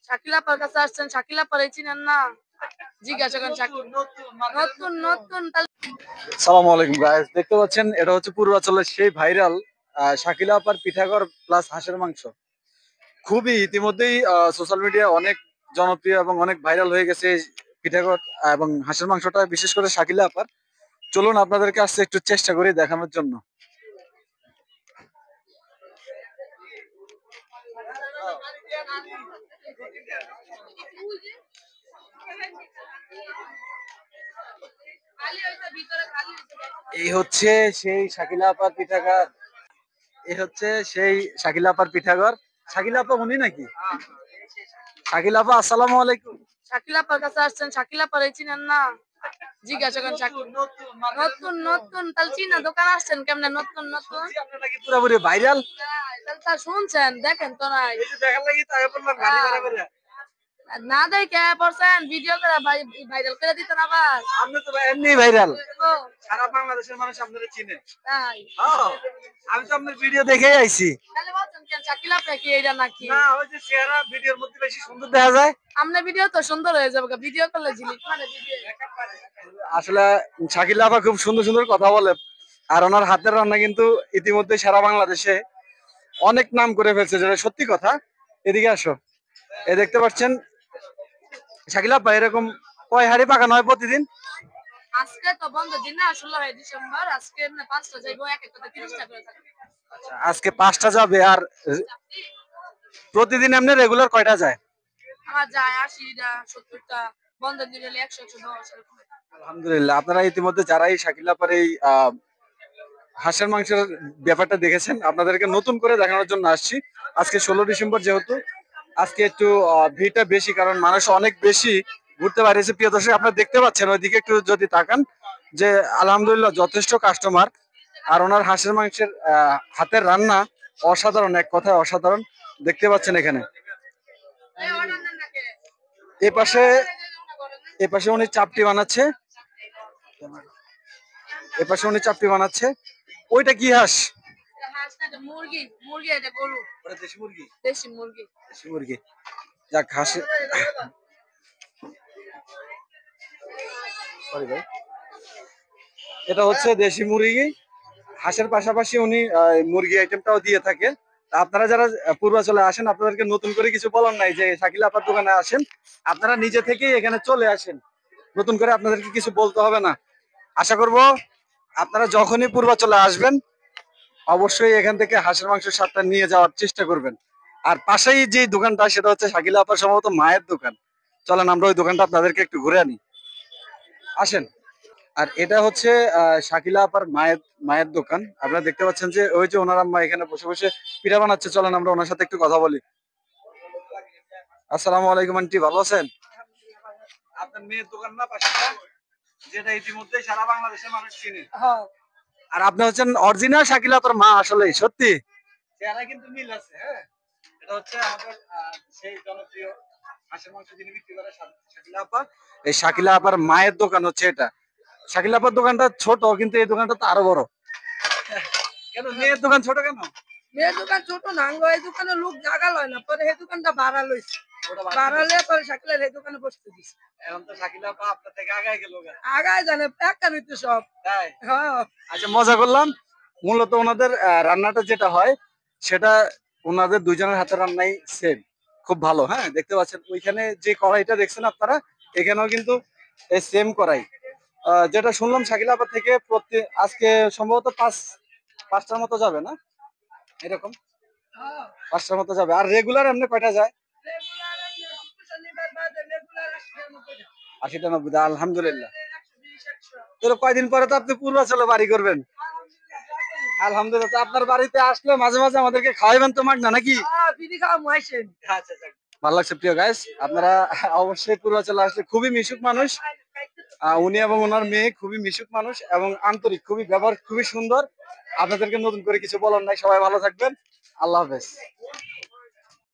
শাকিলা আপার কাছে আসছেন, শাকিলা আপারে চিনেন না? জিজ্ঞাসা করেন। নতুন নতুন সালামু আলাইকুম গাইস, দেখতে পাচ্ছেন এটা হচ্ছে পূর্বাচলের সেই ভাইরাল শাকিলা আপার পিঠাগড় প্লাস হাঁসের মাংস। খুবই ইতিমধ্যেই সোশ্যাল মিডিয়া অনেক জনপ্রিয় এবং অনেক ভাইরাল হয়ে গেছে এই পিঠাগড় এবং হাঁসের মাংসটা, বিশেষ করে শাকিলা আপার। চলুন আপনাদেরকে আজকে একটু চেষ্টা করি দেখানোর জন্য। এই হচ্ছে সেই শাকিলা আপার পিঠাগড়, এই হচ্ছে সেই শাকিলা আপার পিঠাগড়। শাকিলা আপা উনি নাকি? শাকিলা আপা আসসালামু আলাইকুম। শাকিলা আপার কাছে আসছেন, শাকিলা আপারে চিনেন না? জিজ্ঞাসা করেন। নতুন নতুন তাহলে চিনা দোকান আসছেন কেমনে? নতুন নতুন আপনারা কি পুরোপুরি ভাইরাল? তাহলে তা শুনছেন, দেখেন তো নাই দেখার লাগি তো আগে বললাম গাড়ি ভাড়া করে। না দেখে পড়ছেন ভিডিও করে ভাইরাল করে দিতেন আবার। আপনি তো ভাই এমনি ভাইরাল, ও সারা বাংলাদেশের মানুষ আপনারা চিনে। তাই আমি তো আপনার ভিডিও দেখেই আইছি। তাহলে বলছেন কেন শাকিলা আপা কি এটা নাকি? না, ওই যে চেহারা ভিডিওর মধ্যে বেশি সুন্দর দেখা যায়। আপনার ভিডিও তো সুন্দর হয়ে যাবে, ভিডিও করলে ঝিলিক মানে ভিডিও। আসলে শাকিলা আপা খুব সুন্দর সুন্দর কথা বলে, আর ওনার হাতের রান্না কিন্তু ইতিমধ্যে সারা বাংলাদেশে অনেক নাম করে ফেলছে, যেটা সত্যি কথা। এদিকে আসো, এ দেখতে পাচ্ছেন শাকিলা আপা এরকম কয় হাড়ি পাকানো হয় প্রতিদিন? আজকে তো বন্ধ দিন না, 16 ডিসেম্বর। আজকে না 5টা যাইবো, এক একটা 30টা করে থাকবে। আজকে 5টা যাবে, আর প্রতিদিন এমনি রেগুলার কয়টা যায়? আমার যায় 80টা 70টা, বন্ধ দিন হলে 100 110 এরকম। আলহামদুলিল্লাহ, আপনারা ইতিমধ্যে যারা এই শাকিলা আপার এই হাঁসের মাংসের ব্যাপারটা দেখেছেন, আপনাদেরকে নতুন করে দেখানোর জন্য আসছি। আজকে 16 ডিসেম্বর, যেহেতু আজকে একটু ভিড়টা বেশি, কারণ মানুষ অনেক বেশি ঘুরতে পারিয়েছে। প্রিয় দর্শক, আপনারা দেখতে পাচ্ছেন ওইদিকে একটু যদি তাকান, যে আলহামদুলিল্লাহ যথেষ্ট কাস্টমার। আর ওনার হাঁসের মাংসের হাতের রান্না অসাধারণ, এক কথায় অসাধারণ। দেখতে পাচ্ছেন এখানে এপাশে এপাশে উনি চাপটি বানাচ্ছে, এপাশে উনি চাপটি বানাচ্ছে। ওইটা কি হাঁস? মুরগি, মুরগি এটা গরু, ওটা দেশি মুরগি। দেশি মুরগি। দেশি মুরগি। যাক, হাঁসের সরি ভাই, এটা হচ্ছে দেশি মুরগি। হাঁসের পাশাপাশি উনি মুরগি আইটেমটাও দিয়ে থাকে। তা আপনারা যারা পূর্বাচলে আসেন, আপনাদেরকে নতুন করে কিছু বলার নাই যে শাকিলা আপার দোকানে আসেন, আপনারা নিজে থেকেই এখানে চলে আসেন, নতুন করে আপনাদেরকে কিছু বলতে হবে না। আশা করব আপনারা যখনই পূর্বাচলে আসবেন অবশ্যই এখান থেকে হাঁসের মাংসের স্বাদটা নিয়ে যাওয়ার চেষ্টা করবেন। আর পাশেই যে দোকানটা, সেটা হচ্ছে শাকিলা আপার সম্ভবত মায়ের দোকান। চলেন আমরা ওই দোকানটা আপনাদেরকে একটু ঘুরে আনি, আসেন। আর এটা হচ্ছে শাকিলা আপার মায়ের মায়ের দোকান। আপনারা দেখতে পাচ্ছেন যে ওই যে ওনার আম্মা এখানে বসে বসে পিঠা বানাচ্ছে। চলেন আমরা ওনার সাথে একটু কথা বলি। আসসালামু আলাইকুম আন্টি, ভালো আছেন? আপনার মেয়ের দোকান না পাশেটা, যেটা ইতিমধ্যে সারা বাংলাদেশের মানুষ চিনে। হ্যাঁ, আর আপনি হচ্ছেন অরিজিনাল শাকিলা আপার মা, আসলেই সত্যি চেহারা কিন্তু মিল আছে। হ্যাঁ, এটা হচ্ছে আমাদের সেই জনপ্রিয় হাঁসের মাংস যিনি বিক্রি করে শাকিলা আপা। এই শাকিলা আপার মায়ের দোকান হচ্ছে এটা। শাকিলা আপার দোকানটা ছোট, কিন্তু এই দোকানটা তো আরো বড়। কেন মেয়ের দোকান ছোট কেন? মেয়ের দোকান ছোট না, এই দোকানে লোক জায়গা লয় না, পরে এই দোকানটা ভাড়া লইছে। ভাড়ালে পরে শাকিলার এই দোকানে বসতে দিছে। এখন তো শাকিলা আপা আপনার থেকে আগায় গেল। আগায় জানে একটা নিতে সব। তাই? হ্যাঁ, আচ্ছা, মজা করলাম। মূলত ওনাদের রান্নাটা যেটা হয়, সেটা ওনাদের দুইজনের হাতের রান্নাই সেম, খুব ভালো। হ্যাঁ, দেখতে পাচ্ছেন ওইখানে যে কড়াইটা দেখছেন আপনারা, এখানেও কিন্তু এই সেম কড়াই। যেটা শুনলাম শাকিলা আপা থেকে আজকে সম্ভবত 5টার মতো যাবে না, এরকম 5টার মতো যাবে। আর রেগুলার এমনি কয়টা যায়? 80টা 90টা, আলহামদুলিল্লাহ। তো কয়দিন পরে তো আপনি পূর্বাচলে বাড়ি করবেন। আলহামদুলিল্লাহ, তো আপনার বাড়িতে আসলে মাঝে মাঝে আমাদেরকে খাওয়াবেন তো মাগনা নাকি? আচ্ছা, ভালো লাগছে। প্রিয় গাইস, আপনারা অবশ্যই পূর্বাচলে আসলে, খুবই মিশুক মানুষ উনি এবং ওনার মেয়ে, খুবই মিশুক মানুষ এবং আন্তরিক, খুবই ব্যবহার খুবই সুন্দর। আপনাদেরকে নতুন করে কিছু বলার নাই। সবাই ভালো থাকবেন, আল্লাহ হাফেজ।